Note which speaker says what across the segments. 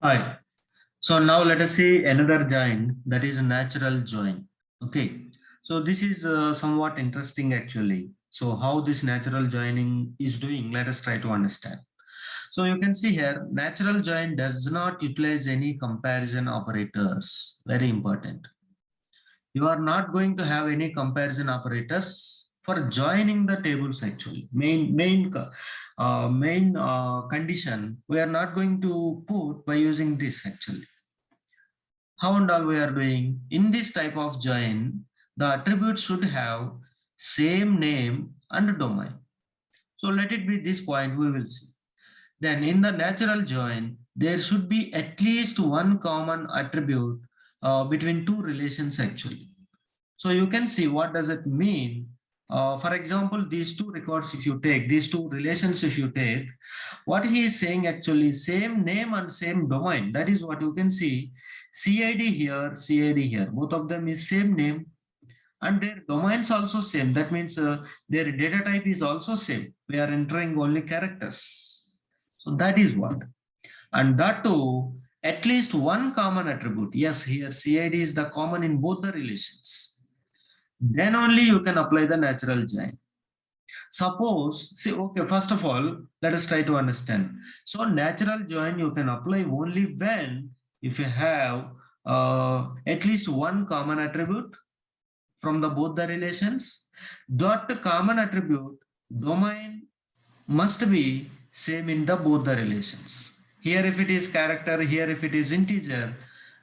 Speaker 1: Hi. So now let us see another join, that is a natural join. Okay. So this is somewhat interesting actually. So how this natural joining is doing, let us try to understand. So you can see here, natural join does not utilize any comparison operators. Very important. You are not going to have any comparison operators for joining the tables actually. Main condition we are not going to put by using this actually. How and all we are doing in this type of join, the attribute should have same name and domain. So let it be this point, we will see. Then in the natural join, there should be at least one common attribute between two relations actually. So you can see what does it mean. For example, these two records, if you take these two relations, if you take, what he is saying actually, same name and same domain. That is what you can see. CID here, CID here. Both of them is same name and their domains also same. That means their data type is also same. We are entering only characters. So that is what. And that too, at least one common attribute. Yes, here CID is the common in both the relations. Then only you can apply the natural join. Suppose, see, okay, first of all, let us try to understand. So natural join you can apply only when if you have at least one common attribute from the both the relations. That common attribute domain must be same in the both the relations. Here if it is character, here if it is integer,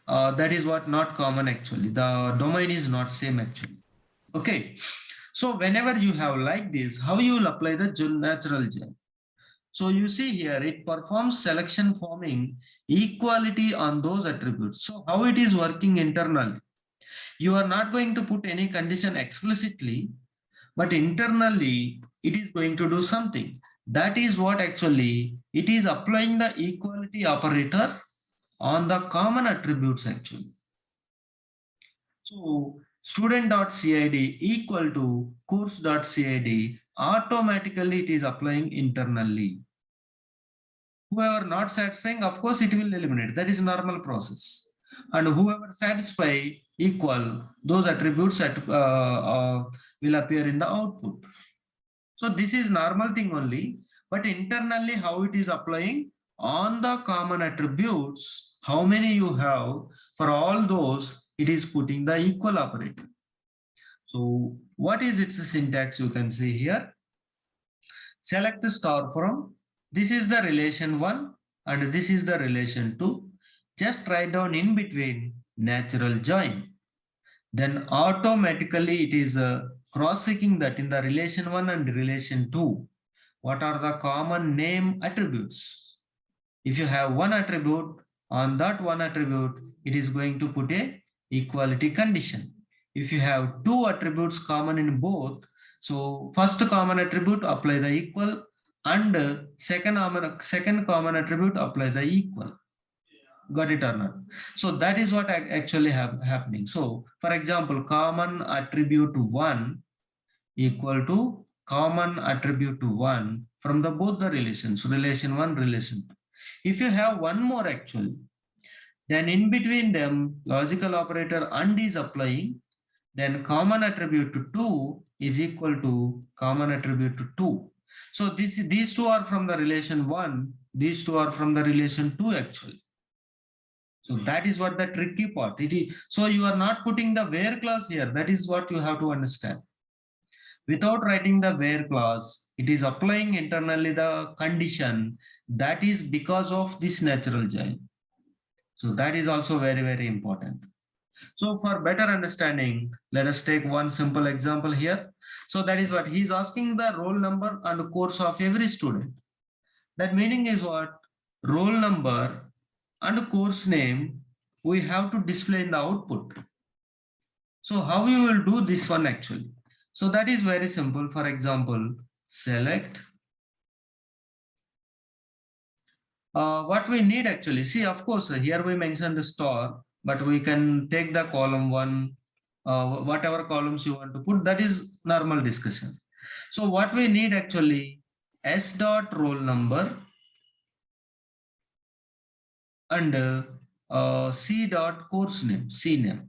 Speaker 1: that is what not common actually. The domain is not same actually. Okay. So whenever you have like this, how you will apply the natural join? So you see here, it performs selection forming equality on those attributes. So how it is working internally? You are not going to put any condition explicitly, but internally it is going to do something. That is what actually it is applying the equality operator on the common attributes actually. So student.cid equal to course.cid, automatically it is applying internally. Whoever not satisfying, of course it will eliminate. That is normal process. And whoever satisfy equal, those attributes will appear in the output. So this is normal thing only, but internally how it is applying on the common attributes, how many you have, for all those, it is putting the equal operator. So what is its syntax you can see here? Select star from, this is the relation 1 and this is the relation 2. Just write down in between natural join. Then automatically it is cross-checking that in the relation 1 and relation 2. What are the common name attributes? If you have one attribute, on that one attribute, it is going to put a equality condition. If you have two attributes common in both, so first common attribute apply the equal and second common attribute apply the equal. Got it or not? So that is what actually happening. So for example, common attribute 1 equal to common attribute 1 from the both the relations, relation 1, relation 2. If you have one more actually, then in between them logical operator and is applying, then common attribute to 2 is equal to common attribute to 2. So these two are from the relation 1, these two are from the relation 2 actually. So that is what the tricky part. It is, so you are not putting the where clause here. That is what you have to understand. Without writing the where clause, it is applying internally the condition that is because of this natural join. So that is also very, very important. So for better understanding, let us take one simple example here. So that is what he is asking, the roll number and course of every student. That meaning is what? Roll number and course name we have to display in the output. So how you will do this one actually? So that is very simple. For example, select what we need actually. See, of course, here we mentioned the star, but we can take the column 1, whatever columns you want to put, that is normal discussion. So what we need actually, s dot roll number and C dot course name, C name.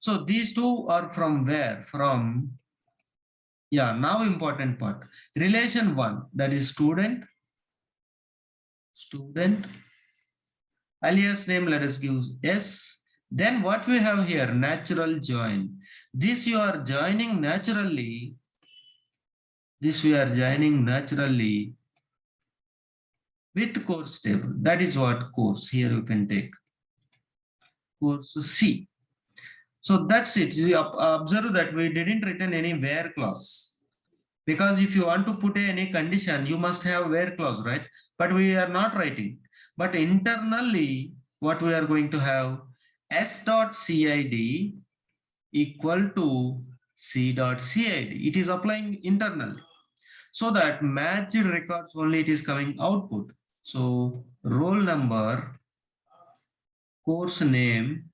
Speaker 1: So these two are from where? From, yeah, now important part. Relation 1, that is student, alias name, let us give S. Then what we have here, natural join. This you are joining naturally. This we are joining naturally with course table. That is what course. Here you can take course C. So that's it. You observe that we didn't written any where clause. Because if you want to put any condition, you must have where clause, right? But we are not writing. But internally, what we are going to have, s.cid equal to c.cid. It is applying internally. So that matched records only it is coming output. So roll number, course name,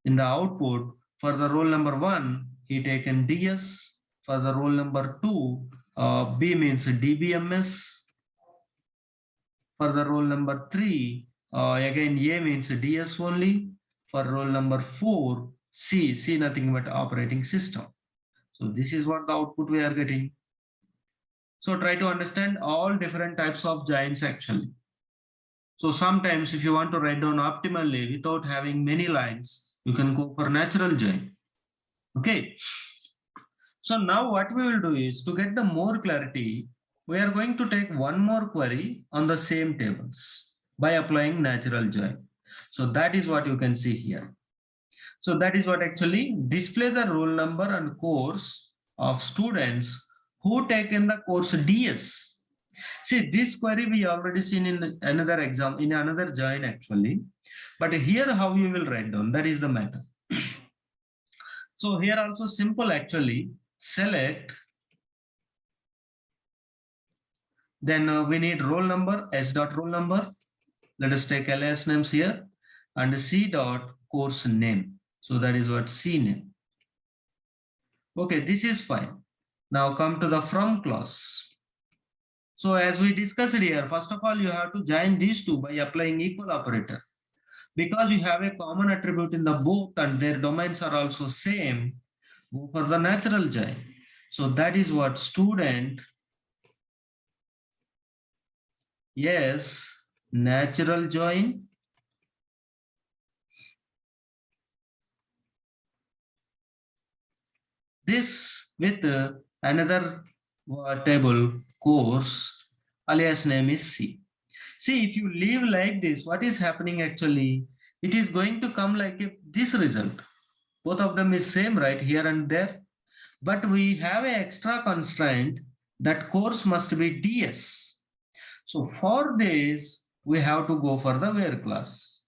Speaker 1: in the output for the roll number 1, he taken DS. For the roll number 2, B means DBMS. For the roll number 3, again A means DS only. For roll number 4, C nothing but operating system. So this is what the output we are getting. So try to understand all different types of joins actually. So sometimes if you want to write down optimally without having many lines, you can go for natural join. Okay. So now what we will do is, to get the more clarity, we are going to take one more query on the same tables by applying natural join. So that is what you can see here. So that is what actually display the roll number and course of students who taken the course DS. See, this query we already seen in another exam, in another join actually. But here how you will write down, that is the matter. So here also simple actually, select, then we need roll number, s dot roll number. Let us take alias names here, and c dot course name. So that is what C name. Okay, this is fine. Now come to the from clause. So as we discussed here, first of all, you have to join these two by applying equal operator. Because you have a common attribute in the both and their domains are also same, go for the natural join. So that is what student, yes, natural join. This with another table course, alias name is C. See, if you leave like this, what is happening actually? It is going to come like this result. Both of them is same, right, here and there. But we have an extra constraint that course must be DS. So for this, we have to go for the where clause.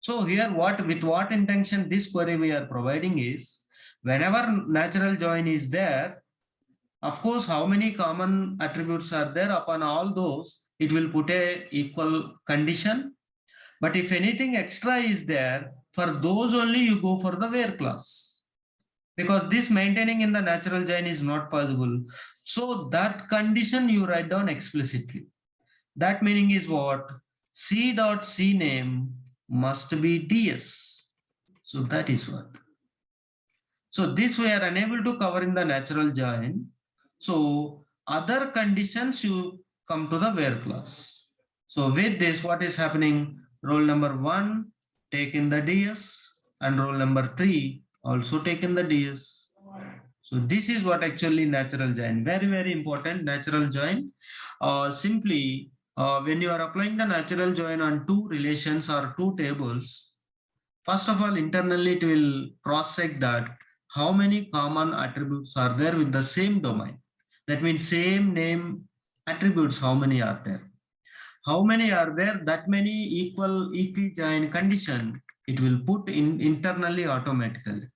Speaker 1: So here with what intention this query we are providing is, whenever natural join is there, of course, how many common attributes are there, upon all those, it will put a equal condition. But if anything extra is there, for those only you go for the where clause. Because this maintaining in the natural join is not possible. So that condition you write down explicitly. That meaning is what? C dot C name must be DS. So that is what. So this we are unable to cover in the natural join. So other conditions you come to the where clause. So with this, what is happening? Roll number 1 take in the DS and roll number 3 also take in the DS. So this is what actually natural join. Very, very important natural join. Simply when you are applying the natural join on two relations or two tables, first of all, internally it will cross-check that how many common attributes are there with the same domain. That means same name attributes, how many are there? How many are there? That many equal equi-join condition, it will put in internally automatically,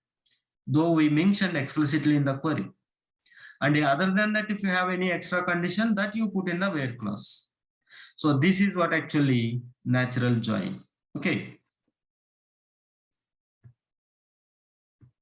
Speaker 1: though we mentioned explicitly in the query. And other than that, if you have any extra condition, that you put in the where clause. So this is what actually natural join. Okay.